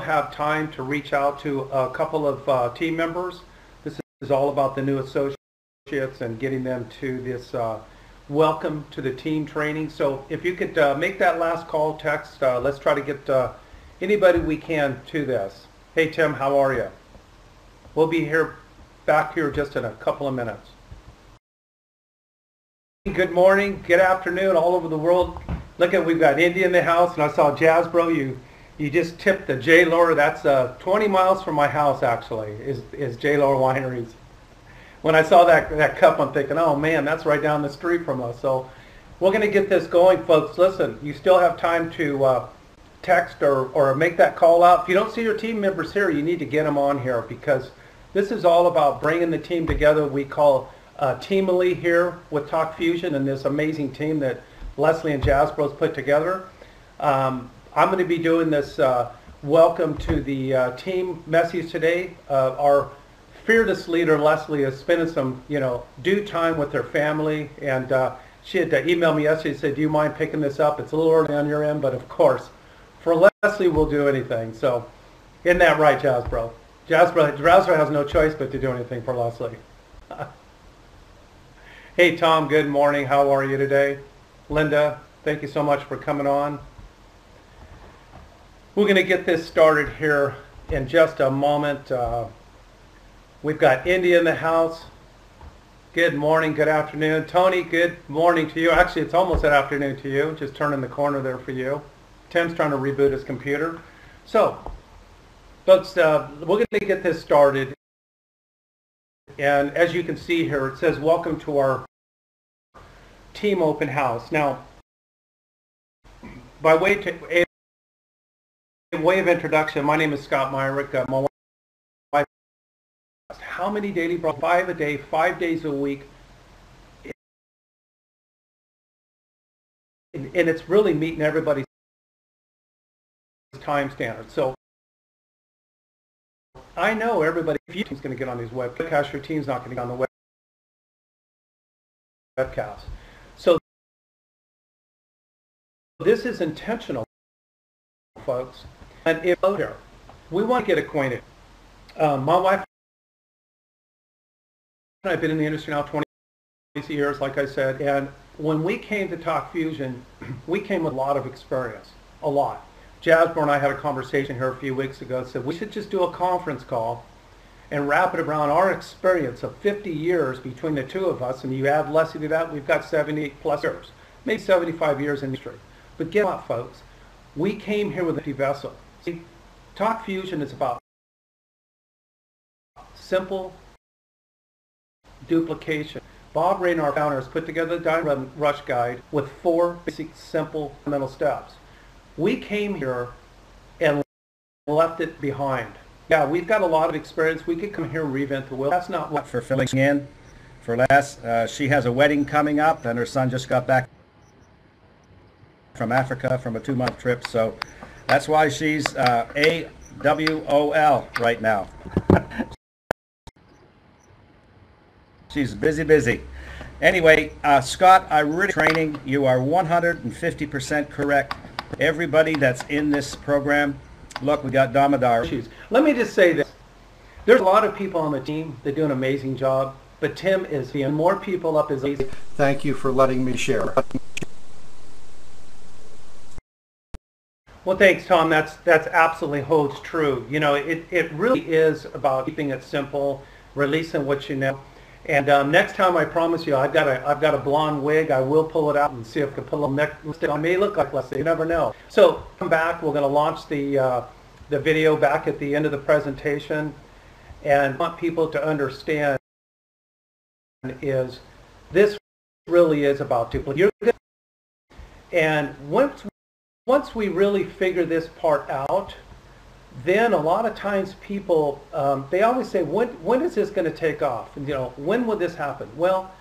have time to reach out to a couple of team members. This is all about the new associates and getting them to this welcome to the team training. So if you could make that last call, text, let's try to get anybody we can to this. Hey Tim, how are you? We'll be back here just in a couple of minutes. Good morning, good afternoon, all over the world. Look at, we've got Indy in the house, and I saw Jazz, bro. You just tipped the J. Lower. That's 20 miles from my house, actually, is J. Lower Wineries. When I saw that cup, I'm thinking, oh man, that's right down the street from us. So we're going to get this going, folks. Listen, you still have time to text or make that call out. If you don't see your team members here, you need to get them on here, because this is all about bringing the team together. We call Teamily here with Talk Fusion, and this amazing team that Leslie and Jasbros put together. I'm going to be doing this welcome to the team message today. Our fearless leader Leslie is spending some due time with her family, and she had emailed me yesterday and said, do you mind picking this up? It's a little early on your end, but of course for Leslie we'll do anything. So isn't that right, Jasbro? Jasbro has no choice but to do anything for Leslie. Hey Tom, good morning. How are you today? Linda, thank you so much for coming on. We're going to get this started here in just a moment. We've got Indy in the house. Good morning, good afternoon. Tony, good morning to you. Actually, it's almost that afternoon to you. Just turning the corner there for you. Tim's trying to reboot his computer. So, folks, we're going to get this started. And as you can see here, it says, welcome to our team open house. Now, by way of introduction, my name is Scott Myrick. My wife, how many daily brought 5 a day, 5 days a week, and it's really meeting everybody's time standards. So I know everybody, if your team's going to get on these webcasts, your team's not going to get on the webcast. So this is intentional, folks. And if here, we want to get acquainted. My wife and I have been in the industry now 20 years, like I said, and when we came to Talk Fusion, we came with a lot of experience, a lot. Jasper and I had a conversation here a few weeks ago, said we should just do a conference call and wrap it around our experience of 50 years between the two of us, and you add Leslie to that, we've got 70 plus years, maybe 75 years in industry. But guess what, folks? We came here with an empty vessel. See, Talk Fusion is about simple duplication. Bob Ray, our founder, has put together the Diamond Rush Guide with 4 basic, simple, fundamental steps. We came here and left it behind. Yeah, we've got a lot of experience. We could come here and reinvent the wheel. That's not what for filling in for Les. She has a wedding coming up, and her son just got back from Africa from a 2-month trip, so that's why she's AWOL right now. She's busy. Anyway, Scott, I really training. You are 150% correct. Everybody that's in this program, look, we got Damodar. Let me just say this. There's a lot of people on the team that do an amazing job, but Tim is being more people up his easy. Thank you for letting me share. Well, thanks, Tom. That's absolutely holds true. You know, it really is about keeping it simple, releasing what you know. And next time, I promise you, I've got a blonde wig. I will pull it out and see if I can put a little neck. It may look like Leslie. You never know. So come back. We're going to launch the video back at the end of the presentation, and I want people to understand is this really is about duplication. And once we really figure this part out, then a lot of times people, they always say, when is this going to take off? And, when will this happen? Well,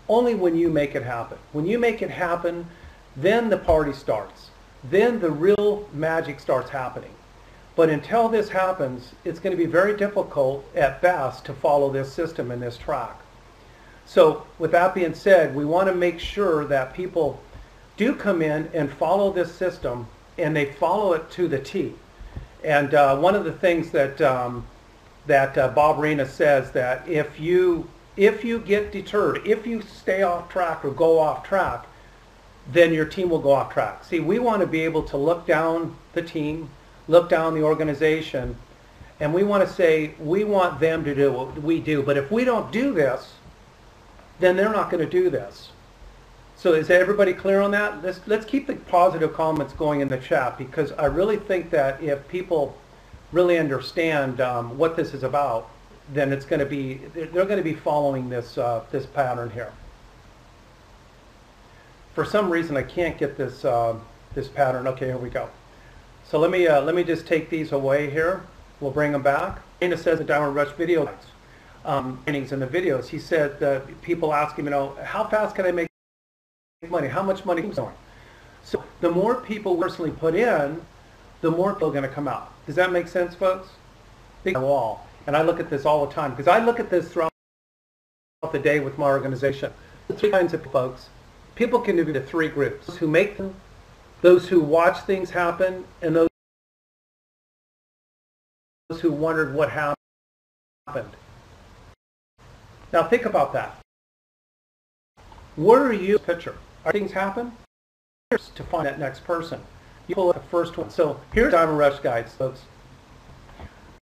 only when you make it happen. When you make it happen, then the party starts. Then the real magic starts happening. But until this happens, it's going to be very difficult at best to follow this system and this track. So with that being said, we want to make sure that people do come in and follow this system, and they follow it to the T. And one of the things that Bob Arena says that if you get deterred, if you stay off track or go off track, then your team will go off track. See, we want to be able to look down the team, look down the organization, and we want to say we want them to do what we do. But if we don't do this, then they're not going to do this. So is everybody clear on that? Let's keep the positive comments going in the chat, because I really think that if people really understand what this is about, then it's going to be, they're going to be following this this pattern here. For some reason I can't get this this pattern. Okay, here we go. So let me just take these away here. We'll bring them back. Dana says the Diamond Rush video trainings in the videos. He said people ask him, you know, how fast can I make money? How much money is going? So the more people personally put in, the more people are going to come out. Does that make sense, folks? Big wall. And I look at this all the time, because I look at this throughout the day with my organization. The three kinds of folks. People can divide into three groups: those who make them, those who watch things happen, and those who wondered what happened. Now think about that. Where are you in the picture? Are things happen? To find that next person. You pull up the first one. So here's Diamond Rush guides, folks.